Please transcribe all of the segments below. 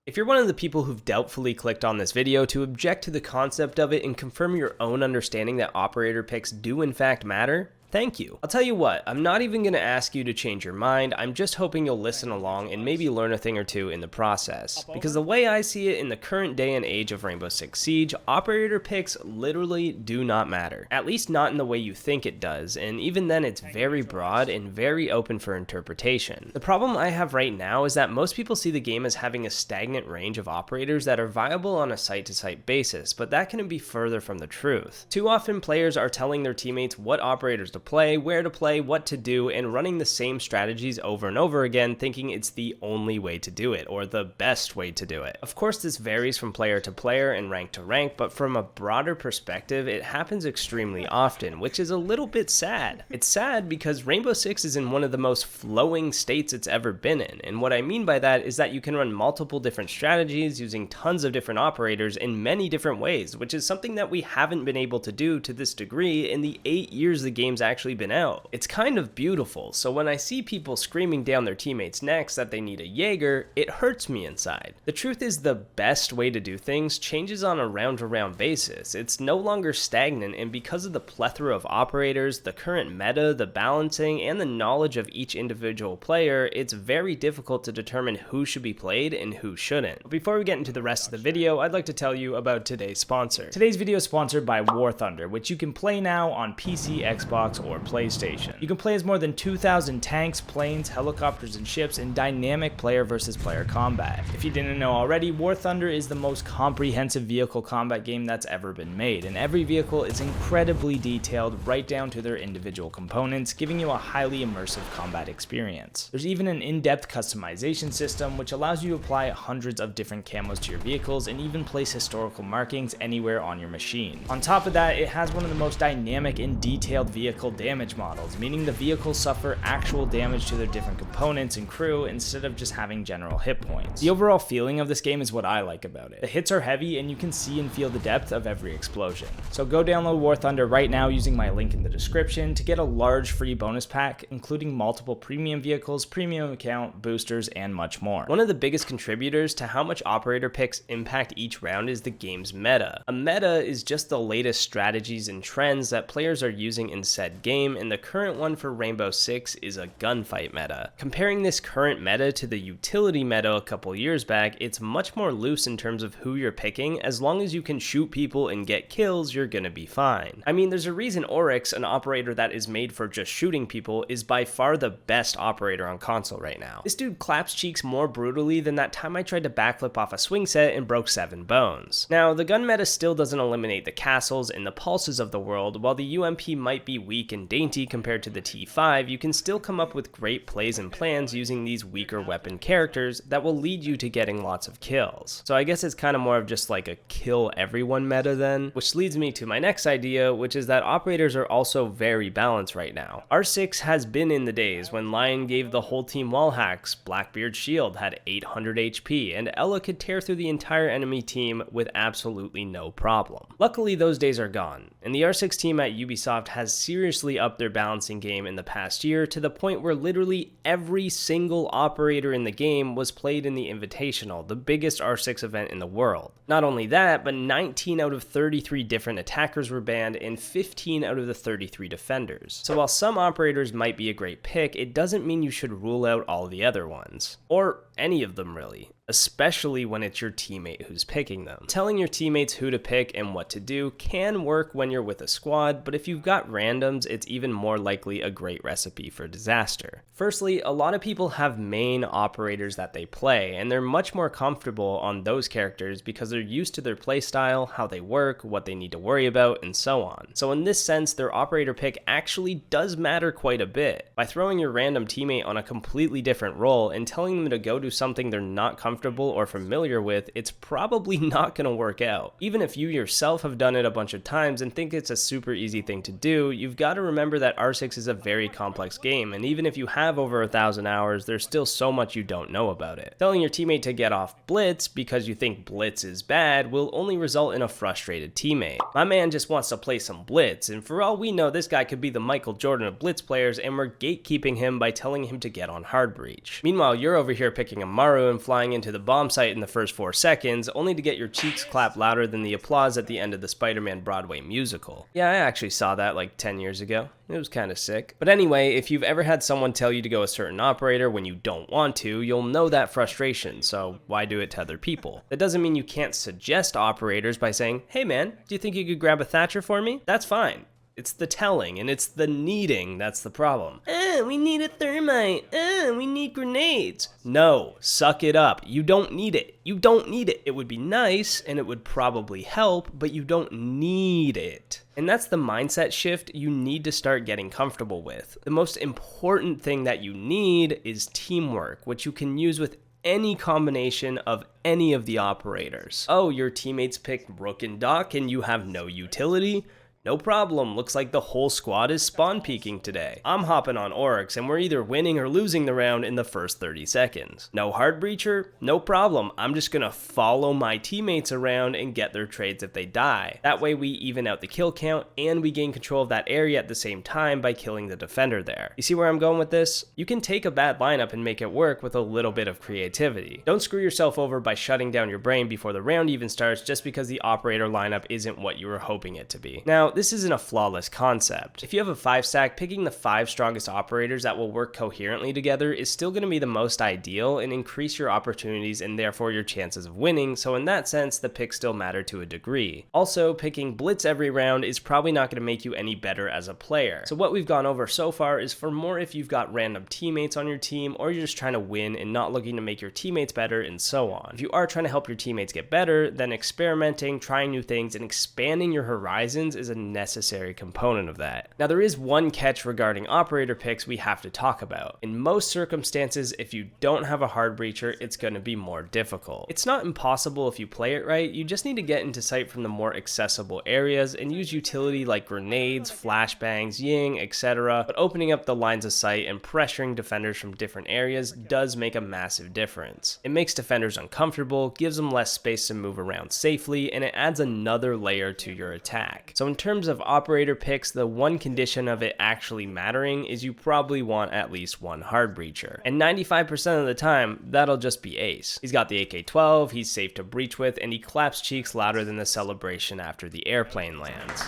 If you're one of the people who've doubtfully clicked on this video to object to the concept of it and confirm your own understanding that operator picks do in fact matter, thank you. I'll tell you what, I'm not even going to ask you to change your mind, I'm just hoping you'll listen along and maybe learn a thing or two in the process. Because the way I see it in the current day and age of Rainbow Six Siege, operator picks literally do not matter. At least not in the way you think it does, and even then it's very broad and very open for interpretation. The problem I have right now is that most people see the game as having a stagnant range of operators that are viable on a site-to-site basis, but that couldn't be further from the truth. Too often players are telling their teammates what operators to play, where to play, what to do, and running the same strategies over and over again, thinking it's the only way to do it, or the best way to do it. Of course, this varies from player to player and rank to rank, but from a broader perspective, it happens extremely often, which is a little bit sad. It's sad because Rainbow Six is in one of the most flowing states it's ever been in, and what I mean by that is that you can run multiple different strategies using tons of different operators in many different ways, which is something that we haven't been able to do to this degree in the 8 years the game's actually been out. It's kind of beautiful, so when I see people screaming down their teammates' necks that they need a Jaeger, it hurts me inside. The truth is the best way to do things changes on a round-to-round basis. It's no longer stagnant, and because of the plethora of operators, the current meta, the balancing, and the knowledge of each individual player, it's very difficult to determine who should be played and who shouldn't. But before we get into the rest of the video, I'd like to tell you about today's sponsor. Today's video is sponsored by War Thunder, which you can play now on PC, Xbox, or PlayStation. You can play as more than 2,000 tanks, planes, helicopters, and ships in dynamic player versus player combat. If you didn't know already, War Thunder is the most comprehensive vehicle combat game that's ever been made, and every vehicle is incredibly detailed right down to their individual components, giving you a highly immersive combat experience. There's even an in-depth customization system which allows you to apply hundreds of different camos to your vehicles and even place historical markings anywhere on your machine. On top of that, it has one of the most dynamic and detailed vehicle damage models, meaning the vehicles suffer actual damage to their different components and crew instead of just having general hit points. The overall feeling of this game is what I like about it. The hits are heavy and you can see and feel the depth of every explosion. So go download War Thunder right now using my link in the description to get a large free bonus pack, including multiple premium vehicles, premium account, boosters, and much more. One of the biggest contributors to how much operator picks impact each round is the game's meta. A meta is just the latest strategies and trends that players are using in said game, and the current one for Rainbow Six is a gunfight meta. Comparing this current meta to the utility meta a couple years back, it's much more loose in terms of who you're picking. As long as you can shoot people and get kills, you're gonna be fine. I mean, there's a reason Oryx, an operator that is made for just shooting people, is by far the best operator on console right now. This dude claps cheeks more brutally than that time I tried to backflip off a swing set and broke 7 bones. Now, the gun meta still doesn't eliminate the castles and the pulses of the world. While the UMP might be weak and dainty compared to the T5, you can still come up with great plays and plans using these weaker weapon characters that will lead you to getting lots of kills. So I guess it's kind of more of just like a kill everyone meta then, which leads me to my next idea, which is that operators are also very balanced right now. R6 has been in the days when Lion gave the whole team wall hacks, Blackbeard's shield had 800 HP, and Ella could tear through the entire enemy team with absolutely no problem. Luckily, those days are gone, and the R6 team at Ubisoft has seriously upped their balancing game in the past year to the point where literally every single operator in the game was played in the Invitational, the biggest R6 event in the world. Not only that, but 19 out of 33 different attackers were banned and 15 out of the 33 defenders. So while some operators might be a great pick, it doesn't mean you should rule out all the other ones. Or any of them really. Especially when it's your teammate who's picking them. Telling your teammates who to pick and what to do can work when you're with a squad, but if you've got randoms, it's even more likely a great recipe for disaster. Firstly, a lot of people have main operators that they play, and they're much more comfortable on those characters because they're used to their playstyle, how they work, what they need to worry about, and so on. So in this sense, their operator pick actually does matter quite a bit. By throwing your random teammate on a completely different role and telling them to go do something they're not comfortable or familiar with, it's probably not going to work out. Even if you yourself have done it a bunch of times and think it's a super easy thing to do, you've got to remember that R6 is a very complex game, and even if you have over 1,000 hours, there's still so much you don't know about it. Telling your teammate to get off Blitz because you think Blitz is bad will only result in a frustrated teammate. My man just wants to play some Blitz, and for all we know, this guy could be the Michael Jordan of Blitz players, and we're gatekeeping him by telling him to get on Hard Breach. Meanwhile, you're over here picking picking a Maru and flying into the bomb site in the first 4 seconds, only to get your cheeks clap louder than the applause at the end of the Spider-Man Broadway musical. Yeah, I actually saw that like 10 years ago. It was kind of sick. But anyway, if you've ever had someone tell you to go a certain operator when you don't want to, you'll know that frustration, so why do it to other people? That doesn't mean you can't suggest operators by saying, hey man, do you think you could grab a Thatcher for me? That's fine. It's the telling, and it's the needing that's the problem. We need a thermite. We need grenades. No, suck it up. You don't need it. You don't need it. It would be nice, and it would probably help, but you don't need it. And that's the mindset shift you need to start getting comfortable with. The most important thing that you need is teamwork, which you can use with any combination of any of the operators. Oh, your teammates picked Rook and Doc, and you have no utility? No problem, looks like the whole squad is spawn peeking today. I'm hopping on Oryx and we're either winning or losing the round in the first 30 seconds. No hard breacher? No problem, I'm just gonna follow my teammates around and get their trades if they die. That way we even out the kill count and we gain control of that area at the same time by killing the defender there. You see where I'm going with this? You can take a bad lineup and make it work with a little bit of creativity. Don't screw yourself over by shutting down your brain before the round even starts just because the operator lineup isn't what you were hoping it to be. Now, this isn't a flawless concept. If you have a 5-stack, picking the 5 strongest operators that will work coherently together is still going to be the most ideal and increase your opportunities and therefore your chances of winning, so in that sense, the picks still matter to a degree. Also, picking Blitz every round is probably not going to make you any better as a player. So what we've gone over so far is for more if you've got random teammates on your team or you're just trying to win and not looking to make your teammates better and so on. If you are trying to help your teammates get better, then experimenting, trying new things, and expanding your horizons is a necessary component of that. Now there is one catch regarding operator picks we have to talk about. In most circumstances, if you don't have a hard breacher, it's going to be more difficult. It's not impossible if you play it right, you just need to get into sight from the more accessible areas and use utility like grenades, flashbangs, ying, etc. But opening up the lines of sight and pressuring defenders from different areas does make a massive difference. It makes defenders uncomfortable, gives them less space to move around safely, and it adds another layer to your attack. So in terms of operator picks, the one condition of it actually mattering is you probably want at least one hard breacher. And 95% of the time, that'll just be Ace. He's got the AK-12, he's safe to breach with, and he claps cheeks louder than the celebration after the airplane lands.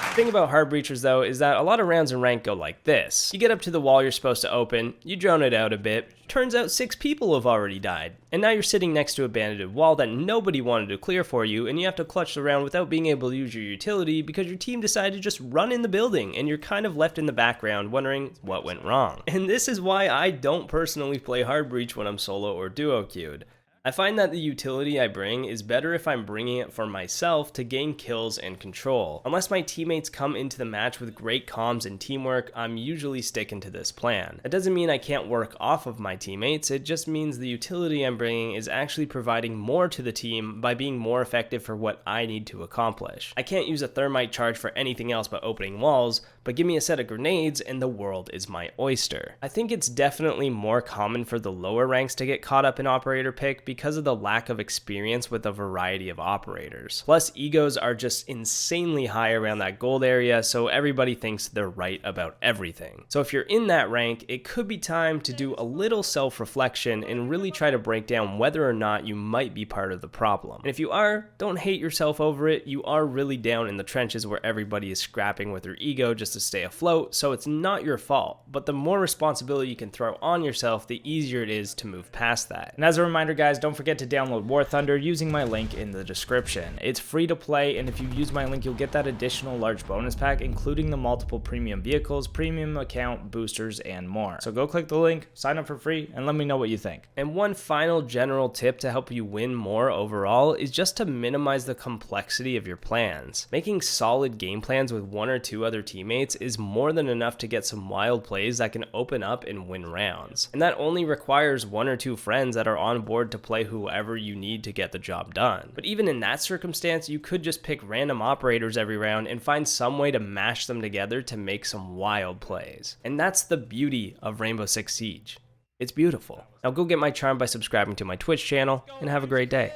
The thing about hard breachers though is that a lot of rounds in rank go like this. You get up to the wall you're supposed to open, you drone it out a bit, turns out 6 people have already died, and now you're sitting next to a banded wall that nobody wanted to clear for you, and you have to clutch the round without being able to use your utility because your team decided to just run in the building, and you're kind of left in the background wondering what went wrong. And this is why I don't personally play hard breach when I'm solo or duo queued. I find that the utility I bring is better if I'm bringing it for myself to gain kills and control. Unless my teammates come into the match with great comms and teamwork, I'm usually sticking to this plan. That doesn't mean I can't work off of my teammates, it just means the utility I'm bringing is actually providing more to the team by being more effective for what I need to accomplish. I can't use a thermite charge for anything else but opening walls, but give me a set of grenades and the world is my oyster. I think it's definitely more common for the lower ranks to get caught up in operator pick because of the lack of experience with a variety of operators. Plus, egos are just insanely high around that gold area, so everybody thinks they're right about everything. So if you're in that rank, it could be time to do a little self-reflection and really try to break down whether or not you might be part of the problem. And if you are, don't hate yourself over it. You are really down in the trenches where everybody is scrapping with their ego just to stay afloat, so it's not your fault. But the more responsibility you can throw on yourself, the easier it is to move past that. And as a reminder guys, don't forget to download War Thunder using my link in the description. It's free to play, and if you use my link, you'll get that additional large bonus pack, including the multiple premium vehicles, premium account, boosters, and more. So go click the link, sign up for free, and let me know what you think. And one final general tip to help you win more overall is just to minimize the complexity of your plans. Making solid game plans with 1 or 2 other teammates is more than enough to get some wild plays that can open up and win rounds. And that only requires 1 or 2 friends that are on board to play whoever you need to get the job done. But even in that circumstance, you could just pick random operators every round and find some way to mash them together to make some wild plays. And that's the beauty of Rainbow Six Siege. It's beautiful. Now go get my charm by subscribing to my Twitch channel, and have a great day.